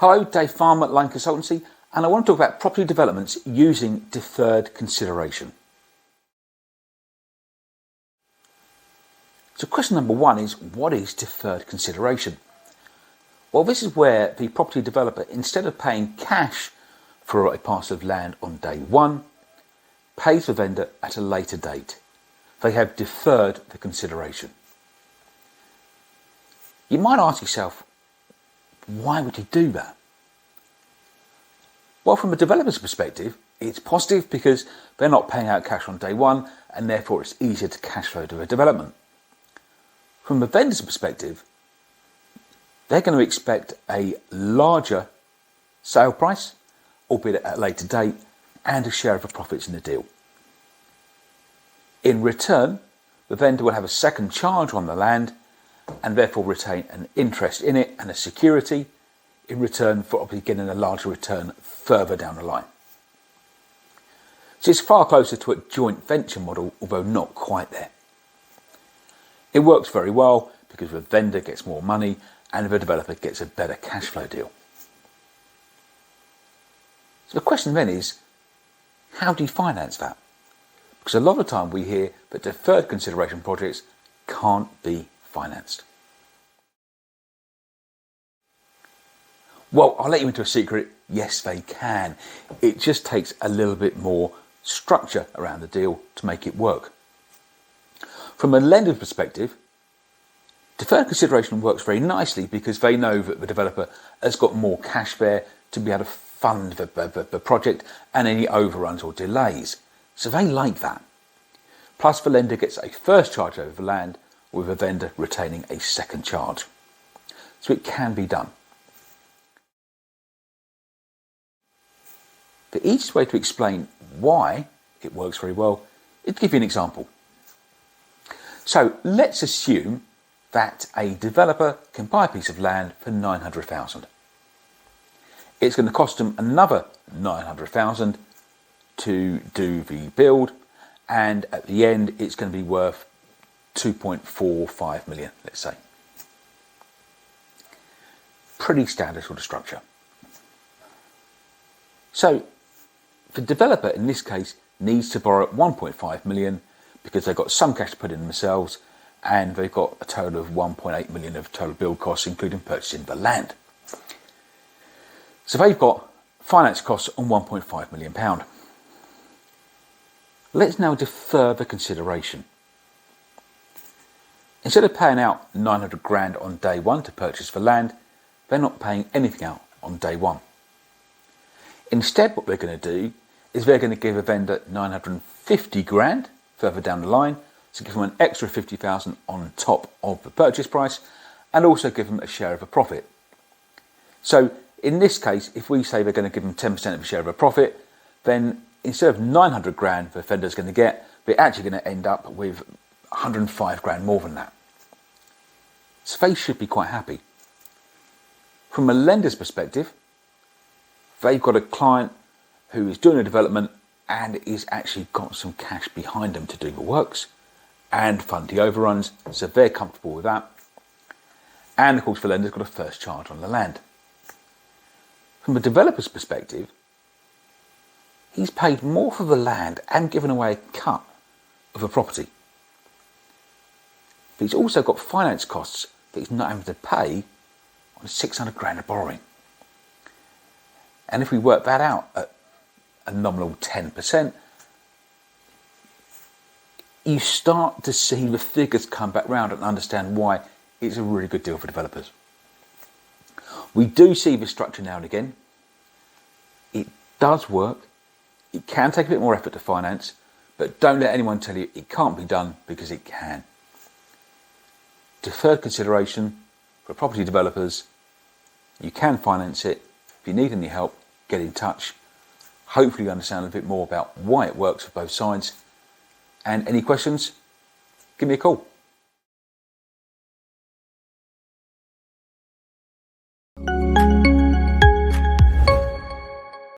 Hello, Dave Farmer at Line Consultancy, and I want to talk about property developments using deferred consideration. So question number one is, what is deferred consideration? Well, this is where the property developer, instead of paying cash for a parcel of land on day one, pays the vendor at a later date. They have deferred the consideration. You might ask yourself, why would you do that? Well, from a developer's perspective, it's positive because they're not paying out cash on day one, and therefore it's easier to cash flow to a development. From a vendor's perspective, they're going to expect a larger sale price, albeit at a later date, and a share of the profits in the deal. In return, the vendor will have a second charge on the land and therefore retain an interest in it and a security in return for obviously getting a larger return further down the line. So it's far closer to a joint venture model, although not quite there. It works very well because the vendor gets more money and the developer gets a better cash flow deal. So the question then is, how do you finance that? Because a lot of the time we hear that deferred consideration projects can't be financed. Well, I'll let you into a secret. Yes, they can. It just takes a little bit more structure around the deal to make it work. From a lender's perspective, deferred consideration works very nicely because they know that the developer has got more cash there to be able to fund the project and any overruns or delays. So they like that. Plus the lender gets a first charge over the land with the vendor retaining a second charge. So it can be done. The easiest way to explain why it works very well is to give you an example. So let's assume that a developer can buy a piece of land for $900,000. It's going to cost them another $900,000 to do the build, and at the end it's going to be worth 2.45 million, let's say. Pretty standard sort of structure. So the developer in this case needs to borrow 1.5 million because they've got some cash to put in themselves, and they've got a total of 1.8 million of total build costs, including purchasing the land. So they've got finance costs on £1.5 million. Let's now defer the consideration. Instead of paying out 900 grand on day one to purchase the land, they're not paying anything out on day one. Instead, what they're going to do is they're going to give a vendor 950 grand further down the line, so give them an extra 50,000 on top of the purchase price, and also give them a share of a profit. So in this case, if we say they're going to give them 10% of a share of a profit, then instead of 900 grand the vendor's going to get, they're actually going to end up with 105 grand more than that. So they should be quite happy. From a lender's perspective, they've got a client who is doing a development and is actually got some cash behind them to do the works and fund the overruns, so they're comfortable with that. And of course the lender's got a first charge on the land. From a developer's perspective, he's paid more for the land and given away a cut of the property. But he's also got finance costs that he's not having to pay on 600 grand of borrowing. And if we work that out at a nominal 10%, you start to see the figures come back round and understand why it's a really good deal for developers. We do see this structure now and again. It does work. It can take a bit more effort to finance, but don't let anyone tell you it can't be done, because it can. Deferred consideration for property developers, you can finance it. If you need any help, get in touch. Hopefully you understand a bit more about why it works for both sides. And any questions, give me a call.